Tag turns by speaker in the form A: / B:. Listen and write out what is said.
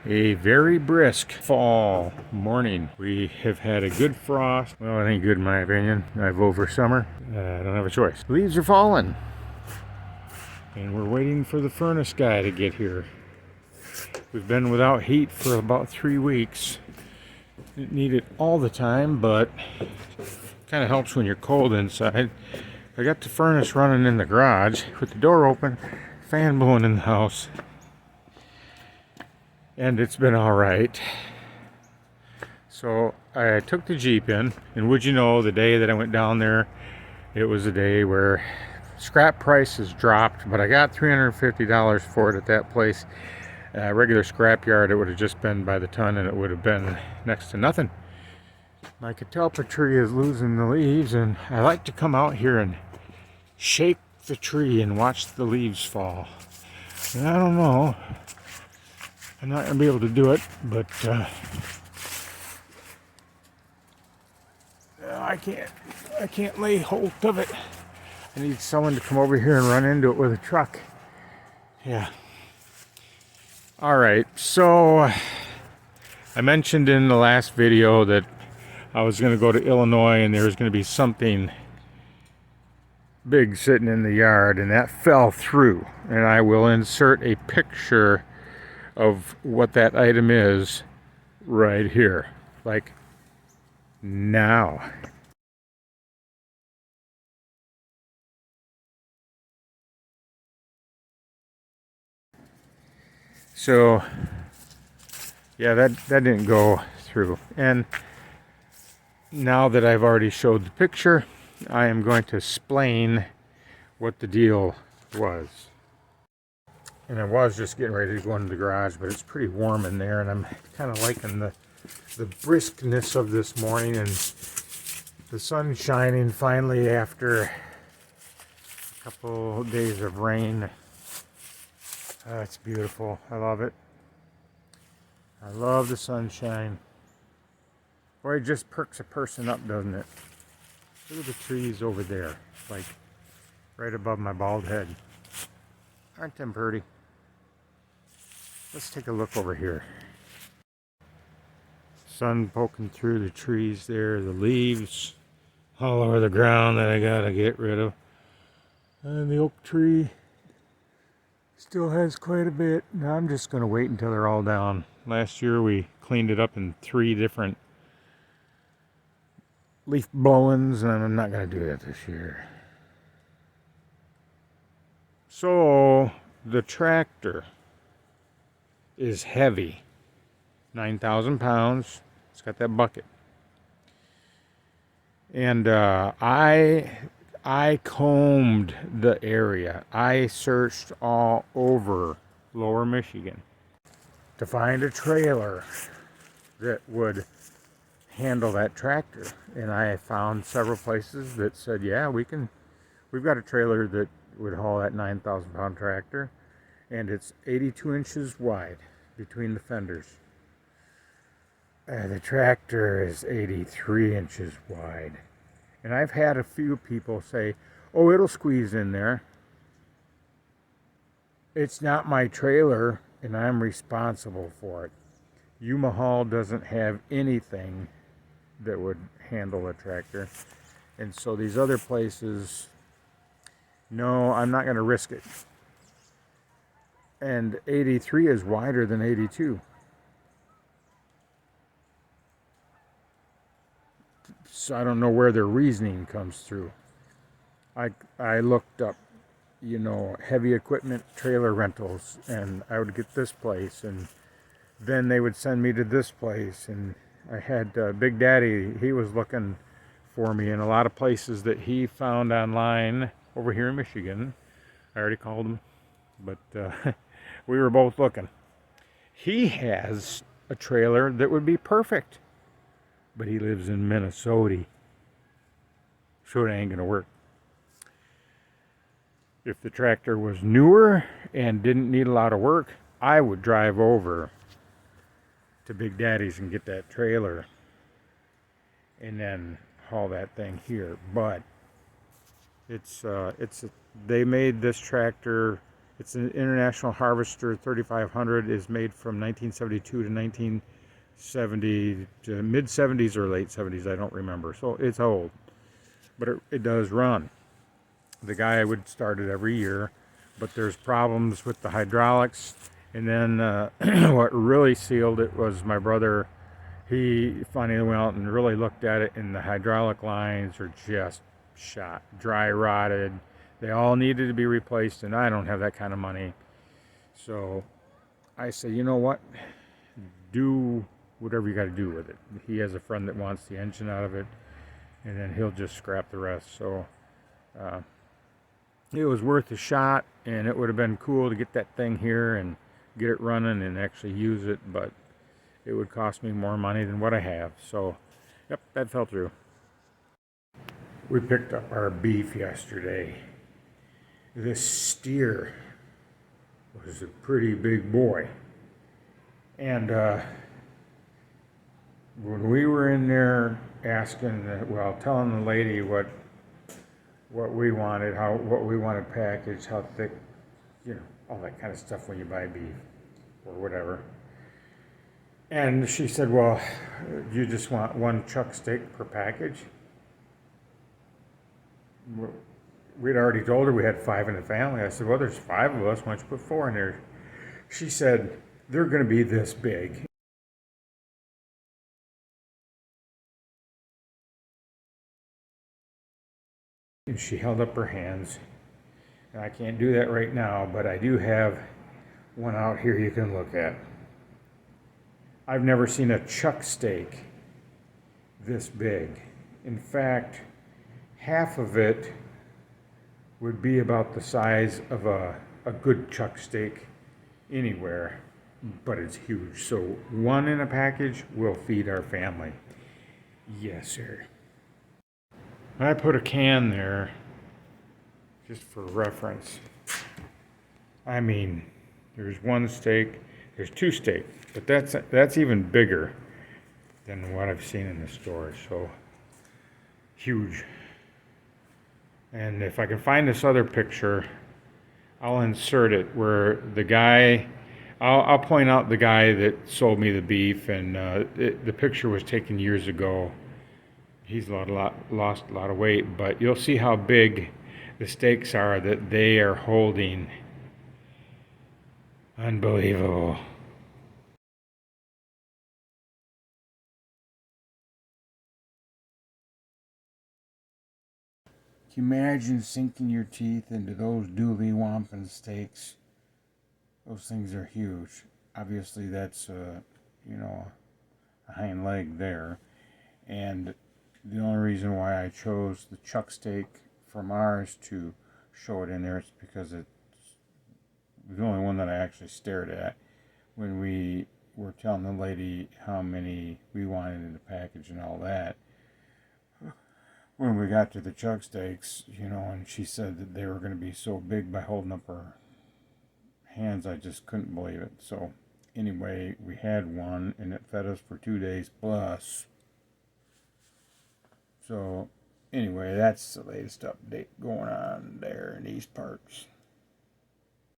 A: A very brisk fall morning. We have had a good frost. Well, it ain't good in my opinion. I vote for summer. I don't have a choice. Leaves are falling. And we're waiting for the furnace guy to get here. We've been without heat for about 3 weeks. Didn't need it all the time, but kind of helps when you're cold inside. I got the furnace running in the garage with the door open, fan blowing in the house. And it's been all right. So I took the Jeep in, and would you know, the day that I went down there, it was a day where scrap prices dropped, but I got $350 for it at that place. Regular scrap yard, it would have just been by the ton, and it would have been next to nothing. My catalpa tree is losing the leaves, and I like to come out here and shake the tree and watch the leaves fall. And I don't know, I'm not going to be able to do it, but I can't lay hold of it. I need someone to come over here and run into it with a truck. Yeah. All right, so I mentioned in the last video that I was going to go to Illinois and there was going to be something big sitting in the yard, and that fell through. And I will insert a picture of what that item is right here, like now. So yeah, that didn't go through. And now that I've already showed the picture, I am going to explain what the deal was. And I was just getting ready to go into the garage, but it's pretty warm in there, and I'm kind of liking the briskness of this morning and the sun shining finally after a couple days of rain. It's beautiful. I love it. I love the sunshine. Boy, it just perks a person up, doesn't it? Look at the trees over there, like right above my bald head. Aren't them pretty? Let's take a look over here. Sun poking through the trees there, the leaves all over the ground that I gotta get rid of. And the oak tree still has quite a bit. Now I'm just gonna wait until they're all down. Last year we cleaned it up in 3 different leaf blowings, and I'm not gonna do that this year. So the tractor is heavy, 9,000 pounds. It's got that bucket. And I combed the area. I searched all over Lower Michigan to find a trailer that would handle that tractor. And I found several places that said, yeah, we've got a trailer that would haul that 9,000 pound tractor. And it's 82 inches wide between the fenders. The tractor is 83 inches wide. And I've had a few people say, oh, it'll squeeze in there. It's not my trailer, and I'm responsible for it. U-Haul doesn't have anything that would handle a tractor. And so these other places, no, I'm not going to risk it. And 83 is wider than 82. So I don't know where their reasoning comes through. I looked up, heavy equipment trailer rentals, and I would get this place, and then they would send me to this place, and I had Big Daddy, he was looking for me in a lot of places that he found online over here in Michigan. I already called him, but we were both looking. He has a trailer that would be perfect, but he lives in Minnesota, so it ain't gonna work. If the tractor was newer and didn't need a lot of work, I would drive over to Big Daddy's and get that trailer and then haul that thing here. But they made this tractor It's an International Harvester 3500. Is made from 1972 to 1970, to mid 70s or late 70s. I don't remember. So it's old, but it does run. The guy would start it every year, but there's problems with the hydraulics. And then what really sealed it was my brother. He finally went out and really looked at it, and the hydraulic lines are just shot, dry rotted. They all needed to be replaced, and I don't have that kind of money. So I say, you know what? Do whatever you got to do with it. He has a friend that wants the engine out of it, and then he'll just scrap the rest. So it was worth a shot, and it would have been cool to get that thing here and get it running and actually use it, but it would cost me more money than what I have. So, yep, that fell through. We picked up our beef yesterday. This steer was a pretty big boy. And when we were in there asking, telling the lady what we wanted, what we wanted packaged, how thick, all that kind of stuff when you buy beef or whatever. And she said, well, you just want one chuck steak per package? We'd already told her we had 5 in the family. I said, well, there's 5 of us. Why don't you put 4 in there? She said, they're going to be this big. And she held up her hands. And I can't do that right now, but I do have one out here you can look at. I've never seen a chuck steak this big. In fact, half of it would be about the size of a good chuck steak anywhere, but it's huge. So one in a package will feed our family. Yes, sir. I put a can there just for reference. I mean, there's one steak, there's 2 steaks, but that's even bigger than what I've seen in the store. So huge. And if I can find this other picture, I'll insert it where the guy, I'll point out the guy that sold me the beef, and the picture was taken years ago. He's lost a lot of weight, but you'll see how big the steaks are that they are holding. Unbelievable. Can you imagine sinking your teeth into those doobie wampin steaks? Those things are huge. Obviously, that's a hind leg there, and the only reason why I chose the chuck steak from ours to show it in there is because it's the only one that I actually stared at when we were telling the lady how many we wanted in the package and all that. When we got to the chuck steaks, and she said that they were going to be so big by holding up her hands, I just couldn't believe it. So anyway, we had one, and it fed us for 2 days plus. So anyway, that's the latest update going on there in these parts.